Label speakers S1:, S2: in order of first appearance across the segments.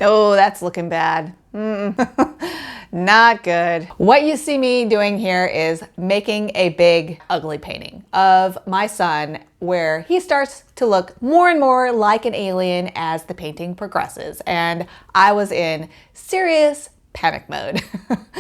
S1: Oh, that's looking bad. Not good. What you see me doing here is making a big ugly painting of my son where he starts to look more and more like an alien as the painting progresses. And I was in serious panic mode.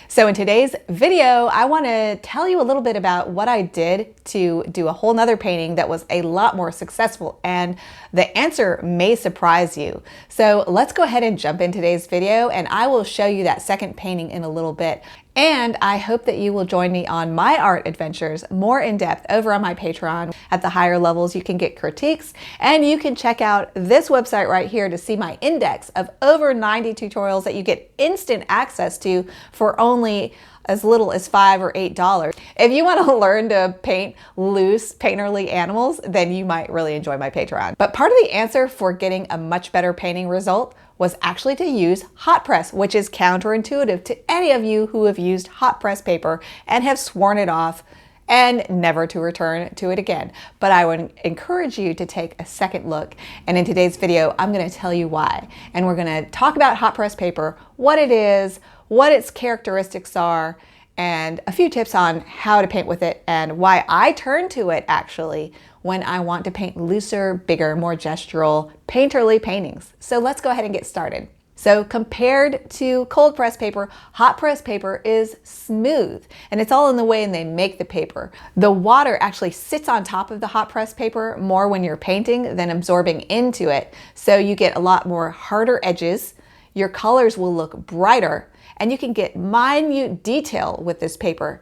S1: So in today's video, I want to tell you a little bit about what I did to do a whole nother painting that was a lot more successful, and the answer may surprise you. So let's go ahead and jump in today's video, and I will show you that second painting in a little bit. And I hope that you will join me on my art adventures more in depth over on my Patreon. At the higher levels, you can get critiques, and you can check out this website right here to see my index of over 90 tutorials that you get instant access to for only as little as $5 or $8. If you want to learn to paint loose, painterly animals, then you might really enjoy my Patreon. But part of the answer for getting a much better painting result was actually to use hot press, which is counterintuitive to any of you who have used hot press paper and have sworn it off and never to return to it again. But I would encourage you to take a second look. And in today's video, I'm gonna tell you why. And we're gonna talk about hot press paper, what it is, what its characteristics are, and a few tips on how to paint with it and why I turn to it actually when I want to paint looser, bigger, more gestural, painterly paintings. So let's go ahead and get started. So compared to cold press paper, hot press paper is smooth, and it's all in the way they make the paper. The water actually sits on top of the hot press paper more when you're painting than absorbing into it. So you get a lot more harder edges. Your colors will look brighter, and you can get minute detail with this paper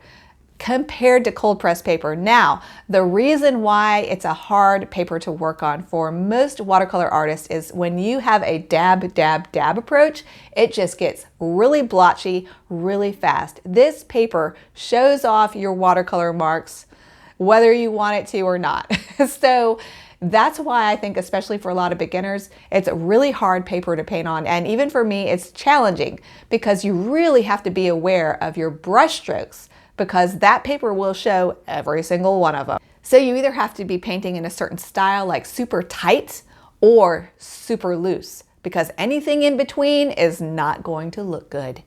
S1: compared to cold press paper. Now, the reason why it's a hard paper to work on for most watercolor artists is when you have a dab, dab, dab approach, it just gets really blotchy really fast. This paper shows off your watercolor marks whether you want it to or not. So that's why I think, especially for a lot of beginners, it's a really hard paper to paint on. And even for me, it's challenging because you really have to be aware of your brush strokes, because that paper will show every single one of them. So you either have to be painting in a certain style, like super tight or super loose, because anything in between is not going to look good.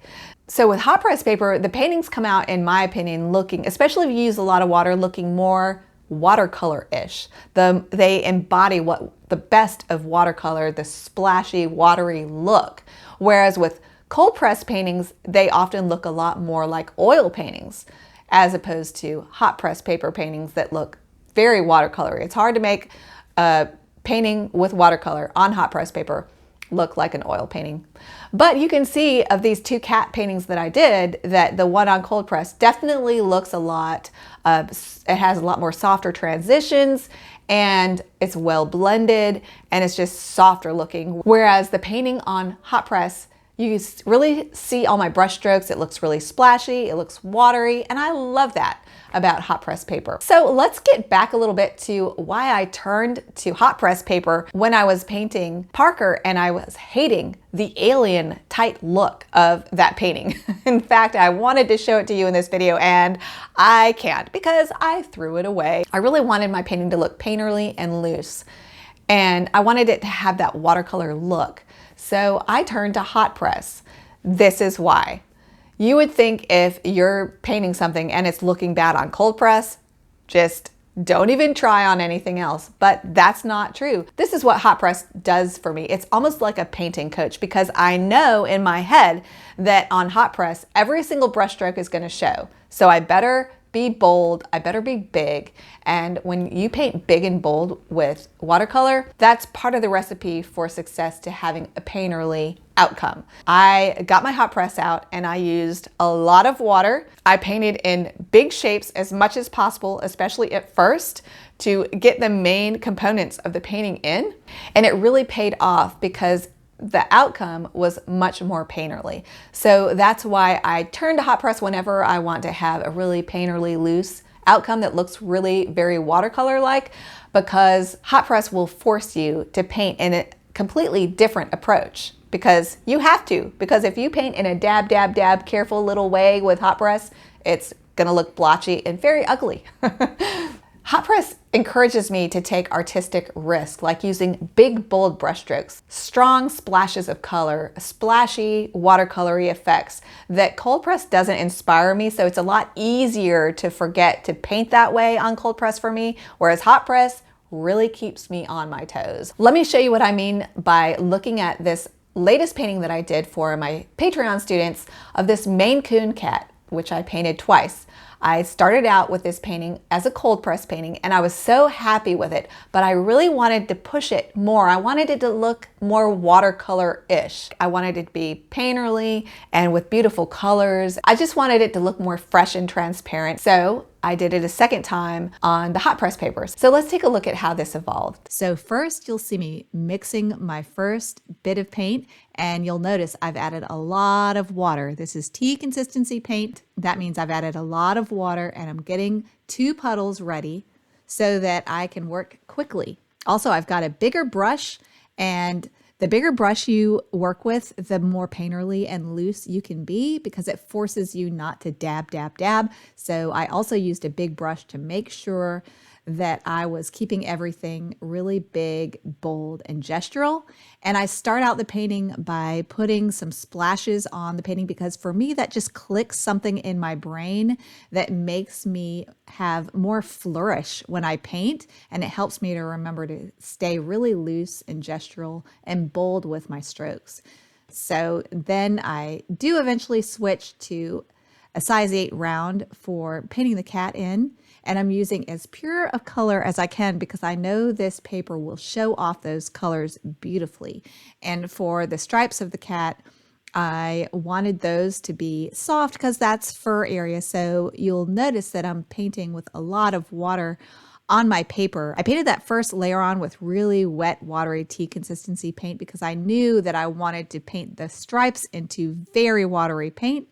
S1: So with hot press paper, the paintings come out, in my opinion, looking, especially if you use a lot of water, looking more watercolor-ish. They embody what the best of watercolor, the splashy, watery look. Whereas with cold press paintings, they often look a lot more like oil paintings as opposed to hot press paper paintings that look very watercolory. It's hard to make a painting with watercolor on hot press paper look like an oil painting. But you can see of these two cat paintings that I did that the one on cold press definitely looks a lot, it has a lot more softer transitions, and it's well blended, and it's just softer looking. Whereas the painting on hot press, you really see all my brush strokes. It looks really splashy, it looks watery, and I love that about hot press paper. So let's get back a little bit to why I turned to hot press paper when I was painting Parker and I was hating the alien tight look of that painting. In fact, I wanted to show it to you in this video and I can't because I threw it away. I really wanted my painting to look painterly and loose, and I wanted it to have that watercolor look. So I turned to hot press. This is why. You would think if you're painting something and it's looking bad on cold press, just don't even try on anything else. But that's not true. This is what hot press does for me. It's almost like a painting coach, because I know in my head that on hot press, every single brush stroke is going to show. So I better be bold, I better be big. And when you paint big and bold with watercolor, that's part of the recipe for success to having a painterly outcome. I got my hot press out and I used a lot of water. I painted in big shapes as much as possible, especially at first, to get the main components of the painting in. And it really paid off because the outcome was much more painterly. So that's why I turn to hot press whenever I want to have a really painterly loose outcome that looks really very watercolor-like, because hot press will force you to paint in a completely different approach, because you have to, because if you paint in a dab, dab, dab, careful little way with hot press, it's gonna look blotchy and very ugly. Hot press encourages me to take artistic risks, like using big, bold brushstrokes, strong splashes of color, splashy, watercolory effects that cold press doesn't inspire me, so it's a lot easier to forget to paint that way on cold press for me, whereas hot press really keeps me on my toes. Let me show you what I mean by looking at this latest painting that I did for my Patreon students of this Maine Coon cat, which I painted twice. I started out with this painting as a cold press painting and I was so happy with it, but I really wanted to push it more. I wanted it to look more watercolor-ish. I wanted it to be painterly and with beautiful colors. I just wanted it to look more fresh and transparent. So I did it a second time on the hot press papers. So let's take a look at how this evolved. So first you'll see me mixing my first bit of paint, and you'll notice I've added a lot of water. This is tea consistency paint. That means I've added a lot of water and I'm getting 2 puddles ready so that I can work quickly. Also, I've got a bigger brush, and the bigger brush you work with, the more painterly and loose you can be because it forces you not to dab, dab, dab. So I also used a big brush to make sure that I was keeping everything really big, bold, and gestural. And I start out the painting by putting some splashes on the painting because for me, that just clicks something in my brain that makes me have more flourish when I paint. And it helps me to remember to stay really loose and gestural and bold with my strokes. So then I do eventually switch to a size 8 round for painting the cat in. And I'm using as pure of color as I can because I know this paper will show off those colors beautifully. And for the stripes of the cat, I wanted those to be soft because that's fur area. So you'll notice that I'm painting with a lot of water on my paper. I painted that first layer on with really wet, watery tea consistency paint because I knew that I wanted to paint the stripes into very watery paint.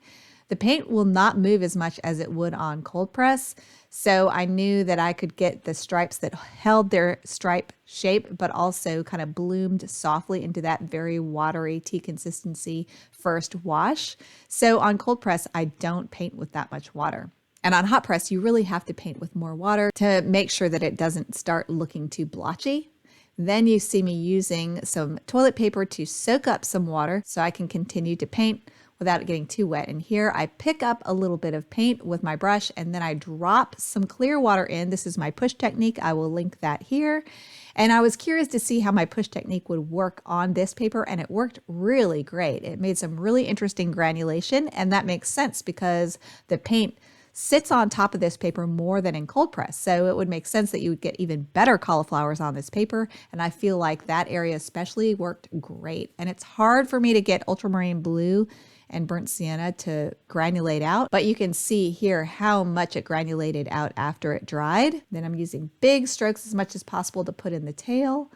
S1: The paint will not move as much as it would on cold press. So I knew that I could get the stripes that held their stripe shape, but also kind of bloomed softly into that very watery tea consistency first wash. So on cold press, I don't paint with that much water. And on hot press, you really have to paint with more water to make sure that it doesn't start looking too blotchy. Then you see me using some toilet paper to soak up some water so I can continue to paint without it getting too wet. And here I pick up a little bit of paint with my brush and then I drop some clear water in. This is my push technique. I will link that here. And I was curious to see how my push technique would work on this paper, and it worked really great. It made some really interesting granulation, and that makes sense because the paint sits on top of this paper more than in cold press. So it would make sense that you would get even better cauliflowers on this paper. And I feel like that area especially worked great. And it's hard for me to get ultramarine blue and burnt sienna to granulate out, but you can see here how much it granulated out after it dried. Then I'm using big strokes as much as possible to put in the tail.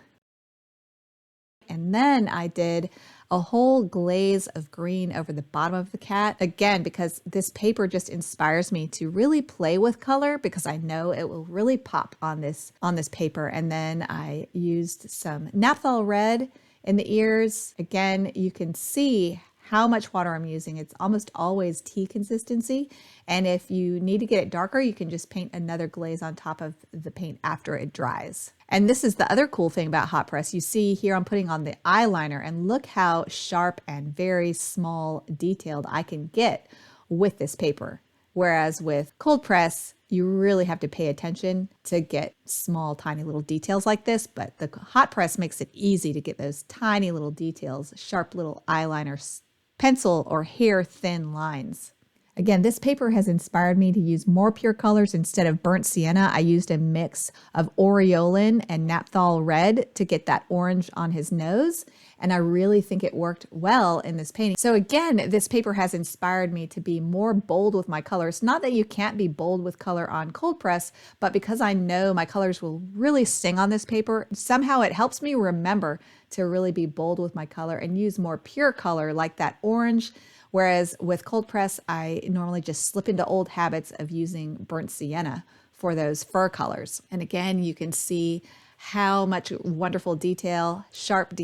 S1: And then I did a whole glaze of green over the bottom of the cat. Again, because this paper just inspires me to really play with color because I know it will really pop on this paper. And then I used some naphthol red in the ears. Again, you can see how much water I'm using. It's almost always tea consistency. And if you need to get it darker, you can just paint another glaze on top of the paint after it dries. And this is the other cool thing about hot press. You see here I'm putting on the eyeliner, and look how sharp and very small detailed I can get with this paper. Whereas with cold press, you really have to pay attention to get small, tiny little details like this, but the hot press makes it easy to get those tiny little details, sharp little eyeliner, pencil or hair thin lines. Again, this paper has inspired me to use more pure colors. Instead of burnt sienna, I used a mix of aureolin and naphthol red to get that orange on his nose. And I really think it worked well in this painting. So again, this paper has inspired me to be more bold with my colors. Not that you can't be bold with color on cold press, but because I know my colors will really sing on this paper, somehow it helps me remember to really be bold with my color and use more pure color like that orange. Whereas with cold press, I normally just slip into old habits of using burnt sienna for those fur colors. And again, you can see how much wonderful detail, sharp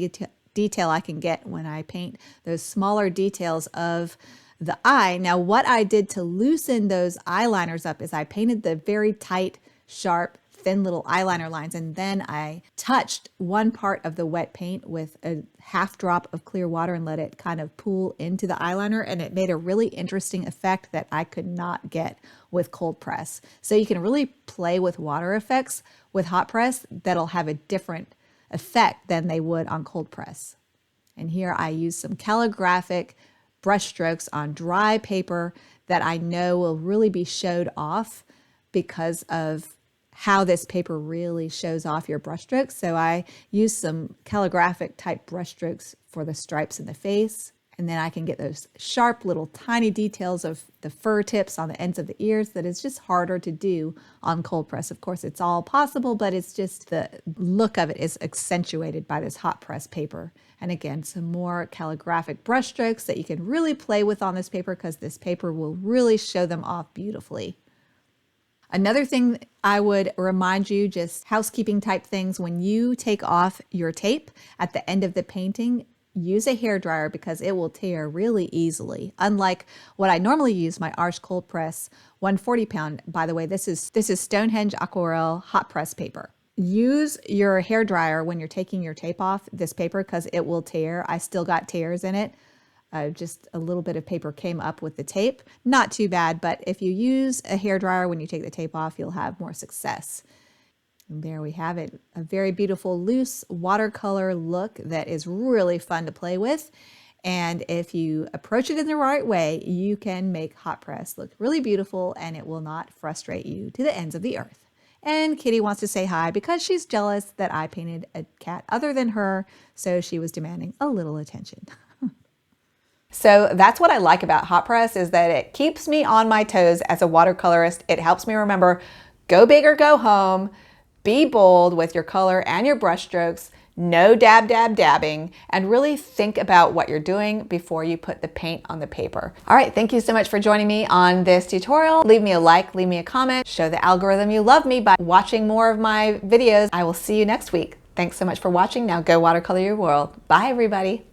S1: detail I can get when I paint those smaller details of the eye. Now, what I did to loosen those eyeliners up is I painted the very tight, sharp, thin little eyeliner lines. And then I touched one part of the wet paint with a half drop of clear water and let it kind of pool into the eyeliner. And it made a really interesting effect that I could not get with cold press. So you can really play with water effects with hot press that'll have a different effect than they would on cold press. And here I use some calligraphic brush strokes on dry paper that I know will really be showed off because of how this paper really shows off your brush strokes. So I use some calligraphic type brush strokes for the stripes in the face. And then I can get those sharp little tiny details of the fur tips on the ends of the ears that is just harder to do on cold press. Of course, it's all possible, but it's just the look of it is accentuated by this hot press paper. And again, some more calligraphic brush strokes that you can really play with on this paper because this paper will really show them off beautifully. Another thing I would remind you, just housekeeping type things, when you take off your tape at the end of the painting, use a hairdryer because it will tear really easily. Unlike what I normally use, my Arch Cold Press 140 pound. By the way, this is Stonehenge Aquarelle hot press paper. Use your hairdryer when you're taking your tape off this paper because it will tear. I still got tears in it. Just a little bit of paper came up with the tape. Not too bad, but if you use a hairdryer when you take the tape off, you'll have more success. And there we have it, a very beautiful loose watercolor look that is really fun to play with. And if you approach it in the right way, you can make hot press look really beautiful and it will not frustrate you to the ends of the earth. And Kitty wants to say hi because she's jealous that I painted a cat other than her, so she was demanding a little attention. So that's what I like about hot press is that it keeps me on my toes as a watercolorist. It helps me remember, go big or go home. Be bold with your color and your brush strokes, no dabbing, and really think about what you're doing before you put the paint on the paper. All right, thank you so much for joining me on this tutorial. Leave me a like, leave me a comment, show the algorithm you love me by watching more of my videos. I will see you next week. Thanks so much for watching. Now go watercolor your world. Bye, everybody.